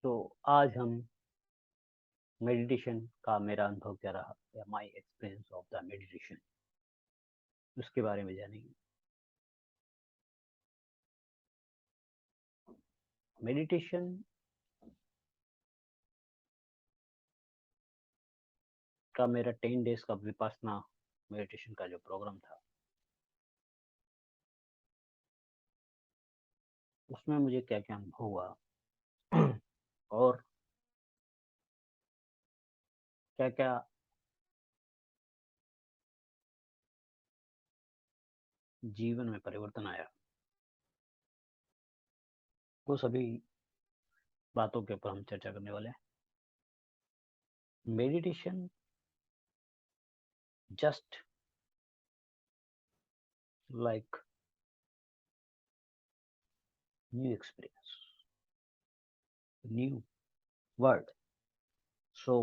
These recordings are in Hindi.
तो आज हम मेडिटेशन का मेरा अनुभव क्या रहा या my experience of the meditation उसके बारे में जानेंगे। मेडिटेशन का मेरा 10 डेज का विपासना मेडिटेशन का जो प्रोग्राम था उसमें मुझे क्या क्या अनुभव हुआ और क्या क्या जीवन में परिवर्तन आया, वो सभी बातों के ऊपर हम चर्चा करने वाले हैं। Meditation just like new experience, new word. So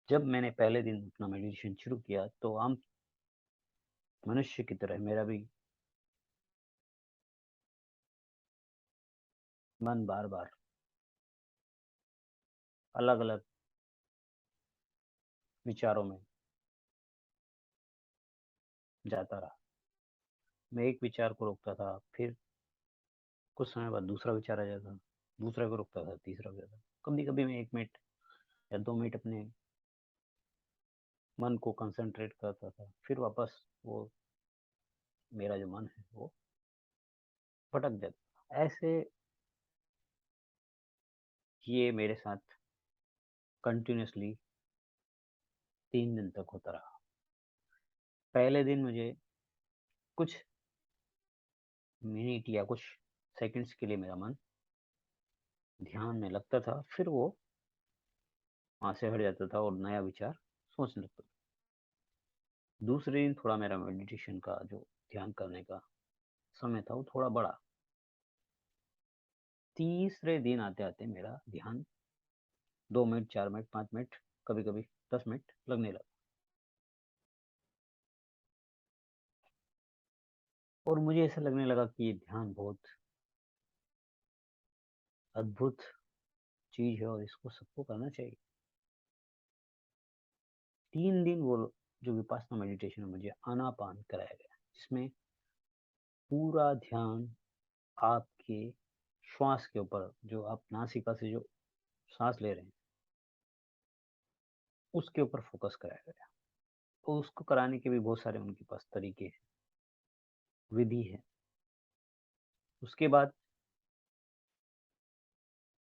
जब मैंने पहले दिन अपना मेडिटेशन शुरू किया तो आम मनुष्य की तरह मेरा भी मन बार बार अलग अलग विचारों में जाता रहा। मैं एक विचार को रोकता था, फिर कुछ समय बाद दूसरा विचार आ जाता, दूसरा को रोकता था, तीसरा हो जाता। कभी कभी मैं 1 मिनट या 2 मिनट अपने मन को कंसंट्रेट करता था, फिर वापस वो मेरा जो मन है वो भटक जाता। ऐसे ये मेरे साथ कंटिन्यूसली 3 दिन तक होता रहा। पहले दिन मुझे कुछ मिनट या कुछ सेकंड्स के लिए मेरा मन ध्यान में लगता था, फिर वो वहां से हट जाता था और नया विचार सोचने लगता था। दूसरे दिन थोड़ा मेरा मेडिटेशन का जो ध्यान करने का समय था वो थोड़ा बड़ा। तीसरे दिन आते आते मेरा ध्यान 2 मिनट, 4 मिनट, 5 मिनट, कभी कभी 10 मिनट लगने लगा और मुझे ऐसा लगने लगा कि ये ध्यान बहुत अद्भुत चीज है और इसको सबको करना चाहिए। 3 दिन वो जो विपासना मेडिटेशन है मुझे आनापान कराया गया, जिसमें पूरा ध्यान आपके श्वास के ऊपर, जो आप नासिका से जो सांस ले रहे हैं उसके ऊपर फोकस कराया गया। तो उसको कराने के भी बहुत सारे उनके पास तरीके हैं, विधि है। उसके बाद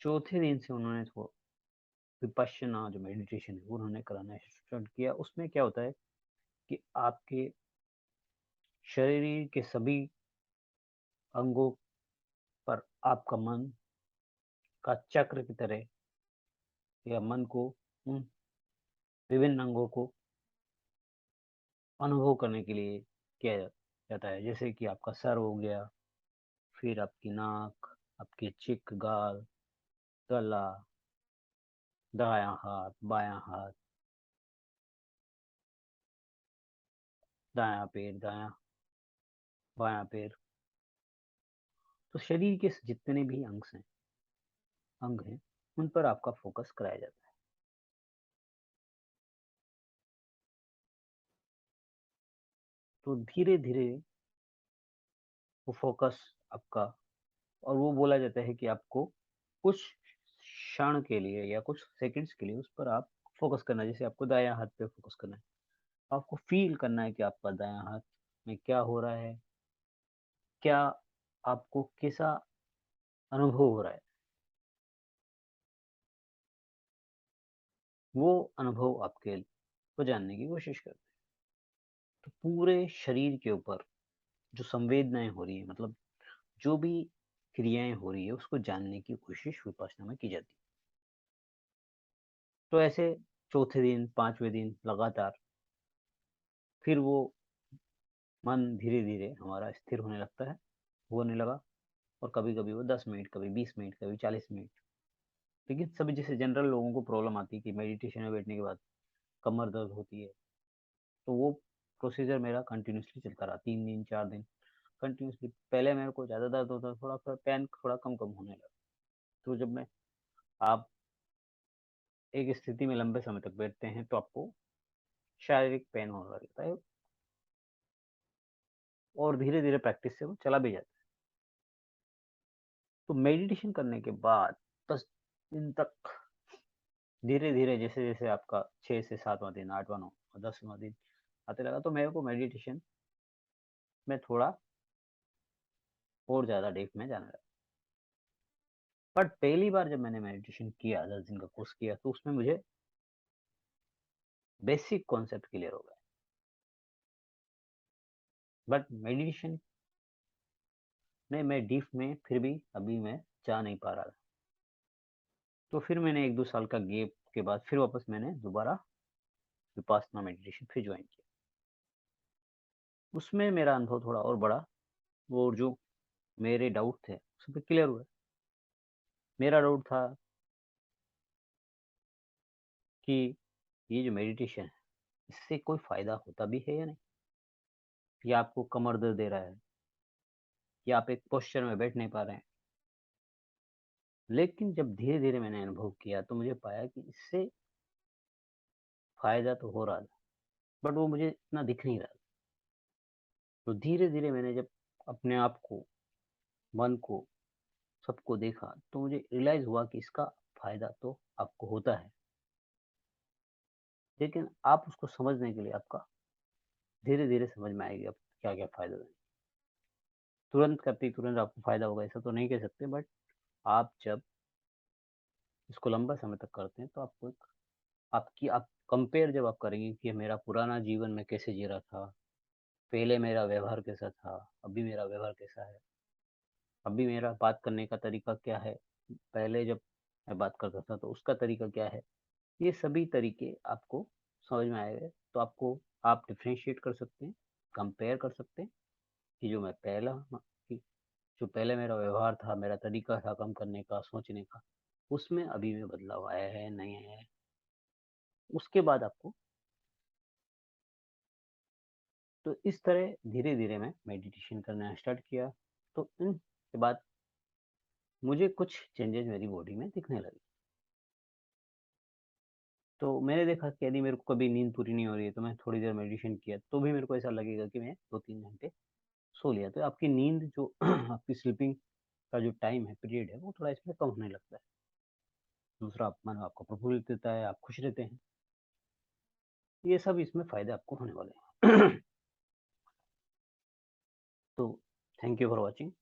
चौथे दिन से उन्होंने तो विपश्यना जो मेडिटेशन है वो उन्होंने कराना स्टार्ट किया। उसमें क्या होता है कि आपके शरीर के सभी अंगों पर आपका मन का चक्र की तरह या मन को उन विभिन्न अंगों को अनुभव करने के लिए किया जाता है। जैसे कि आपका सर हो गया, फिर आपकी नाक, आपके चिक, गाल, गला, दायां हाथ, बायां हाथ, दायां पैर, बायां पैर। तो शरीर के जितने भी अंग हैं उन पर आपका फोकस कराया जाता है। तो धीरे धीरे वो फोकस आपका, और वो बोला जाता है कि आपको कुछ क्षण के लिए या कुछ सेकंड्स के लिए उस पर आप फोकस करना है। जैसे आपको दायां हाथ पे फोकस करना है, आपको फील करना है कि आपका दायां हाथ में क्या हो रहा है, क्या आपको कैसा अनुभव हो रहा है, वो अनुभव आपके को जानने की कोशिश करते हैं। तो पूरे शरीर के ऊपर जो संवेदनाएं हो रही है, मतलब जो भी क्रियाएं हो रही है उसको जानने की कोशिश विपश्यना में की जाती है। तो ऐसे चौथे दिन, पांचवें दिन लगातार फिर वो मन धीरे धीरे हमारा स्थिर होने लगता है, होने लगा। और कभी कभी वो 10 मिनट, कभी 20 मिनट, कभी 40 मिनट। लेकिन सभी जैसे जनरल लोगों को प्रॉब्लम आती है कि मेडिटेशन में बैठने के बाद कमर दर्द होती है, तो वो प्रोसीजर मेरा कंटिन्यूसली चलता रहा 3 दिन, 4 दिन कंटिन्यूसली। पहले मेरे को ज़्यादा दर्द होता था, थोड़ा पेन थोड़ा कम कम होने लगा। तो जब मैं आप एक स्थिति में लंबे समय तक बैठते हैं तो आपको शारीरिक पेन होने लगता है और धीरे-धीरे प्रैक्टिस से वो चला भी जाता है। तो मेडिटेशन करने के बाद 10 दिन तक धीरे-धीरे जैसे-जैसे आपका 6 से 7वाँ दिन, 8वाँ, 9वाँ, 10वाँ दिन आते लगा तो मेरे को मेडिटेशन में थोड़ा और ज़्यादा डीप में जाने लगा। बट पहली बार जब मैंने मेडिटेशन किया, 10 दिन का कोर्स किया तो उसमें मुझे बेसिक कॉन्सेप्ट क्लियर हो गए। बट मेडिटेशन में मैं डीप में फिर भी अभी मैं जा नहीं पा रहा था। तो फिर मैंने 1-2 साल का गैप के बाद फिर वापस मैंने दोबारा विपासना मेडिटेशन फिर जॉइन किया। उसमें मेरा अनुभव थोड़ा और बढ़ा और जो मेरे डाउट थे, सब क्लियर हुए। मेरा डाउट था कि ये जो मेडिटेशन है, इससे कोई फ़ायदा होता भी है या नहीं? या आपको कमर दर्द दे रहा है, या आप एक पोस्चर में बैठ नहीं पा रहे हैं। लेकिन जब धीरे-धीरे मैंने अनुभव किया, तो मुझे पाया कि इससे फ़ायदा तो हो रहा था, बट वो मुझे इतना दिख नहीं रहा था। तो धीरे-धीरे मैंने जब अपने आप को, मन को, सबको देखा, तो मुझे रियलाइज़ हुआ कि इसका फ़ायदा तो आपको होता है, लेकिन आप उसको समझने के लिए आपका धीरे-धीरे समझ में आएगी आपको क्या-क्या फ़ायदा है। तुरंत करते ही तुरंत आपको फ़ायदा होगा ऐसा तो नहीं कह सकते, बट आप जब इसको लंबा समय तक करते हैं तो आपको एक आप कंपेयर जब आप करेंगे कि मेरा पुराना जीवन मैं कैसे जी रहा था, पहले मेरा व्यवहार कैसा था, अभी मेरा व्यवहार कैसा है, अभी मेरा बात करने का तरीका क्या है, पहले जब मैं बात करता था तो उसका तरीका क्या है, ये सभी तरीके आपको समझ में आएँगे, तो आप डिफरेंशिएट कर सकते हैं, कंपेयर कर सकते हैं कि कि जो पहले मेरा व्यवहार था, मेरा तरीका था काम करने का, सोचने का, उसमें अभी में बदलाव आया है, नहीं आया है। उसके बाद आपको तो इस तरह धीरे-धीरे मैं मेडिटेशन करना स्टार्ट किया, तो इनके बाद मुझे कुछ चेंजेज़ मेरी बॉडी में दिखने लगे। तो मैंने देखा कि यदि मेरे को कभी नींद पूरी नहीं हो रही है, तो मैं थोड़ी देर मेडिटेशन किया, तो भी मेरे को ऐसा लगेगा कि मैं 2-3 घंटे सो लिया। तो आपकी नींद जो आपकी स्लीपिंग का जो टाइम है, पीरियड है, वो थोड़ा इसमें कम होने लगता है। दूसरा मन आपको प्रफुल्लित देता है, आप खुश रहते हैं। ये सब इसमें फ़ायदे आपको होने वाले हैं। तो थैंक यू फॉर वॉचिंग।